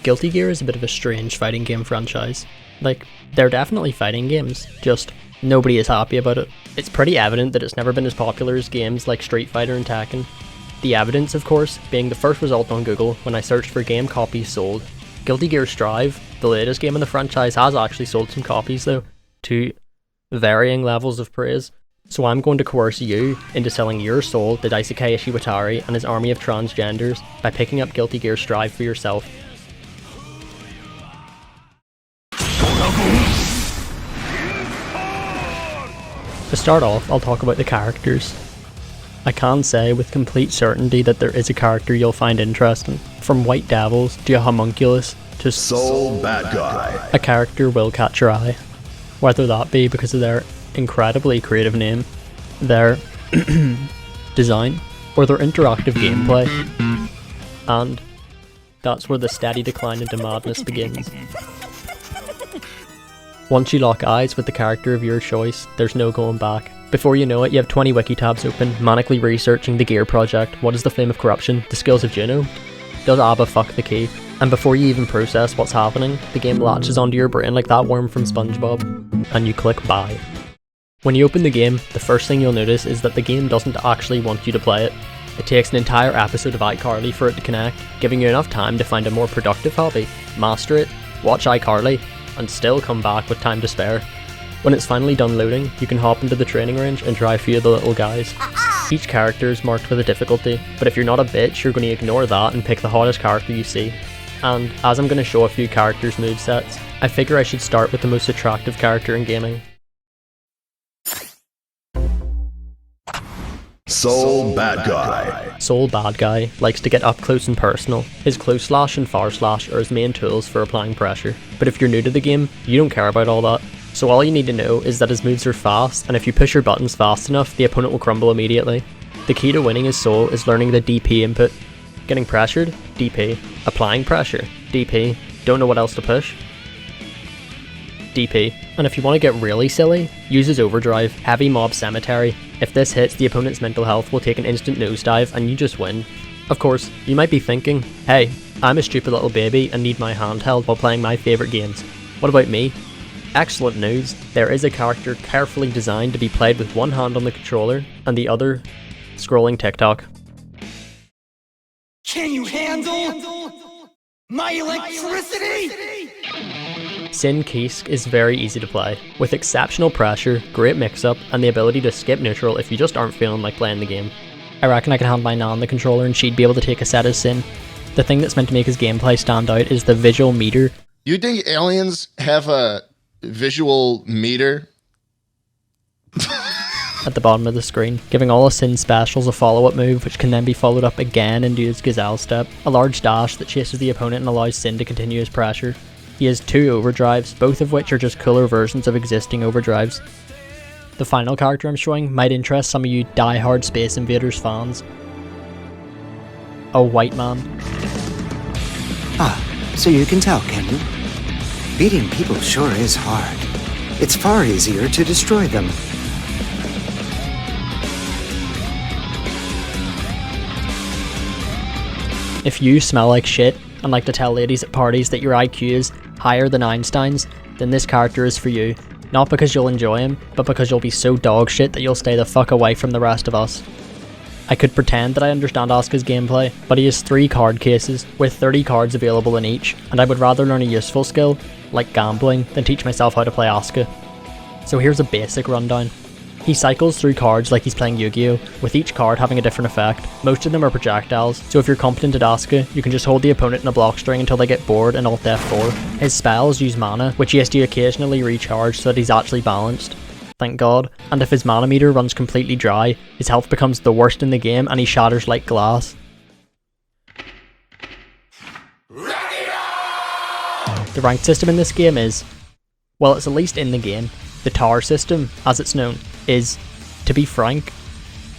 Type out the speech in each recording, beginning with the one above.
Guilty Gear is a bit of a strange fighting game franchise. Like, they're definitely fighting games, just nobody is happy about it. It's pretty evident that it's never been as popular as games like Street Fighter and Tekken. The evidence, of course, being the first result on Google when I searched for game copies sold. Guilty Gear Strive, the latest game in the franchise, has actually sold some copies though, to varying levels of praise. So I'm going to coerce you into selling your soul to Daisuke Ishiwatari and his army of transgenders by picking up Guilty Gear Strive for yourself. To start off, I'll talk about the characters. I can say with complete certainty that there is a character you'll find interesting. From White Devils to a homunculus to Soul Bad Guy. A character will catch your eye. Whether that be because of their incredibly creative name, their design, or their interactive gameplay. And that's where the steady decline into madness begins. Once you lock eyes with the character of your choice, there's no going back. Before you know it, you have 20 wiki tabs open, manically researching the Gear project, what is the flame of corruption, the skills of Juno, does Abba fuck the key, and before you even process what's happening, the game latches onto your brain like that worm from SpongeBob, and you click buy. When you open the game, the first thing you'll notice is that the game doesn't actually want you to play it. It takes an entire episode of iCarly for it to connect, giving you enough time to find a more productive hobby, master it, watch iCarly, and still come back with time to spare. When it's finally done loading, you can hop into the training range and try a few of the little guys. Each character is marked with a difficulty, but if you're not a bitch, you're going to ignore that and pick the hottest character you see. And as I'm going to show a few characters' movesets, I figure I should start with the most attractive character in gaming. Soul Bad Guy. Soul Bad Guy likes to get up close and personal. His close slash and far slash are his main tools for applying pressure. But if you're new to the game, you don't care about all that. So all you need to know is that his moves are fast, and if you push your buttons fast enough, the opponent will crumble immediately. The key to winning his soul is learning the DP input. Getting pressured? DP. Applying pressure? DP. Don't know what else to push? DP. And if you want to get really silly, use his overdrive, Heavy Mob Cemetery. If this hits, the opponent's mental health will take an instant nosedive and you just win. Of course, you might be thinking, hey, I'm a stupid little baby and need my handheld while playing my favourite games. What about me? Excellent news, there is a character carefully designed to be played with one hand on the controller and the other scrolling TikTok. Can you handle my electricity? Sin Kisk is very easy to play, with exceptional pressure, great mix-up, and the ability to skip neutral if you just aren't feeling like playing the game. I reckon I can hand my Nan the controller and she'd be able to take a set as Sin. The thing that's meant to make his gameplay stand out is the visual meter. You think aliens have a visual meter? At the bottom of the screen, giving all of Sin's specials a follow-up move which can then be followed up again into his Gazelle Step, a large dash that chases the opponent and allows Sin to continue his pressure. He has 2 overdrives, both of which are just cooler versions of existing overdrives. The final character I'm showing might interest some of you die-hard Space Invaders fans. A white man. Ah, so you can tell, can you? Beating people sure is hard. It's far easier to destroy them. If you smell like shit and like to tell ladies at parties that your IQ is higher than Einstein's, then this character is for you. Not because you'll enjoy him, but because you'll be so dog shit that you'll stay the fuck away from the rest of us. I could pretend that I understand Asuka's gameplay, but he has 3 card cases, with 30 cards available in each, and I would rather learn a useful skill, like gambling, than teach myself how to play Asuka. So here's a basic rundown. He cycles through cards like he's playing Yu-Gi-Oh, with each card having a different effect. Most of them are projectiles, so if you're competent at Asuka, you can just hold the opponent in a block string until they get bored and Alt F4. His spells use mana, which he has to occasionally recharge so that he's actually balanced. Thank God. And if his mana meter runs completely dry, his health becomes the worst in the game and he shatters like glass. The rank system in this game is, well, it's at least in the game. The tower system, as it's known, is, to be frank,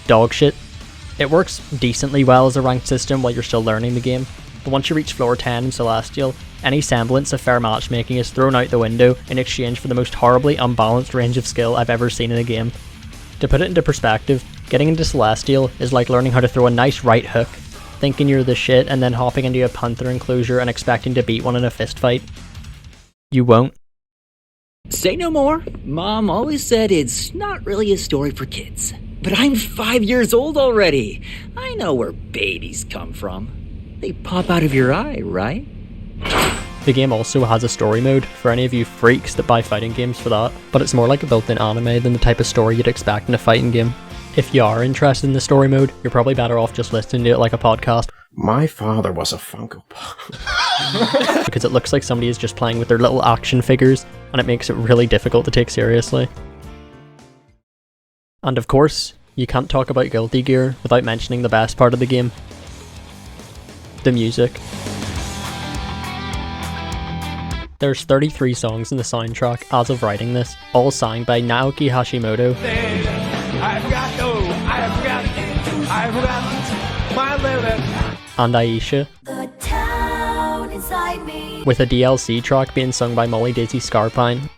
dog shit. It works decently well as a ranked system while you're still learning the game, but once you reach floor 10 in Celestial, any semblance of fair matchmaking is thrown out the window in exchange for the most horribly unbalanced range of skill I've ever seen in a game. To put it into perspective, getting into Celestial is like learning how to throw a nice right hook, thinking you're the shit, and then hopping into a panther enclosure and expecting to beat one in a fist fight. You won't. Say no more. Mom always said it's not really a story for kids. But I'm 5 years old already. I know where babies come from. They pop out of your eye, right? The game also has a story mode for any of you freaks that buy fighting games for that, but it's more like a built-in anime than the type of story you'd expect in a fighting game. If you are interested in the story mode, you're probably better off just listening to it like a podcast. My father was a Funko Pop. Because it looks like somebody is just playing with their little action figures, and it makes it really difficult to take seriously. And of course, you can't talk about Guilty Gear without mentioning the best part of the game. The music. There's 33 songs in the soundtrack as of writing this, all sang by Naoki Hashimoto and Aisha, with a DLC track being sung by Molly Daisy Scarpine,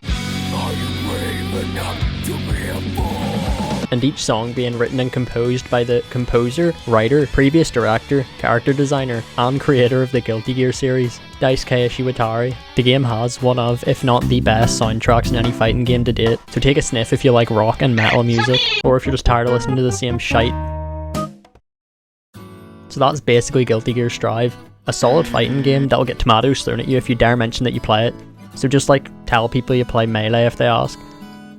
and each song being written and composed by the composer, writer, previous director, character designer, and creator of the Guilty Gear series, Daisuke Ishiwatari. The game has one of, if not the best soundtracks in any fighting game to date, so take a sniff if you like rock and metal music, or if you're just tired of listening to the same shite. So that's basically Guilty Gear Strive, a solid fighting game that'll get tomatoes thrown at you if you dare mention that you play it, so just like tell people you play Melee if they ask.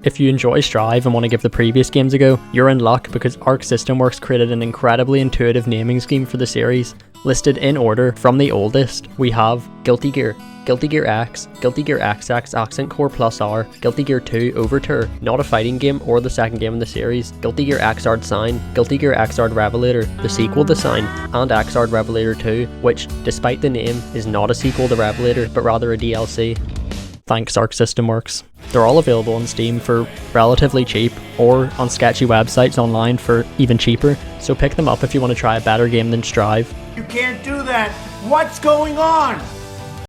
If you enjoy Strive and want to give the previous games a go, you're in luck because Arc System Works created an incredibly intuitive naming scheme for the series. Listed in order from the oldest, we have Guilty Gear, Guilty Gear X, Guilty Gear XX Accent Core Plus R, Guilty Gear 2 Overture, not a fighting game or the second game in the series, Guilty Gear Xrd Sign, Guilty Gear Xrd Revelator, the sequel to Sign, and Xrd Revelator 2, which, despite the name, is not a sequel to Revelator, but rather a DLC. Thanks Arc System Works. They're all available on Steam for relatively cheap, or on sketchy websites online for even cheaper, so pick them up if you want to try a better game than Strive. You can't do that. What's going on?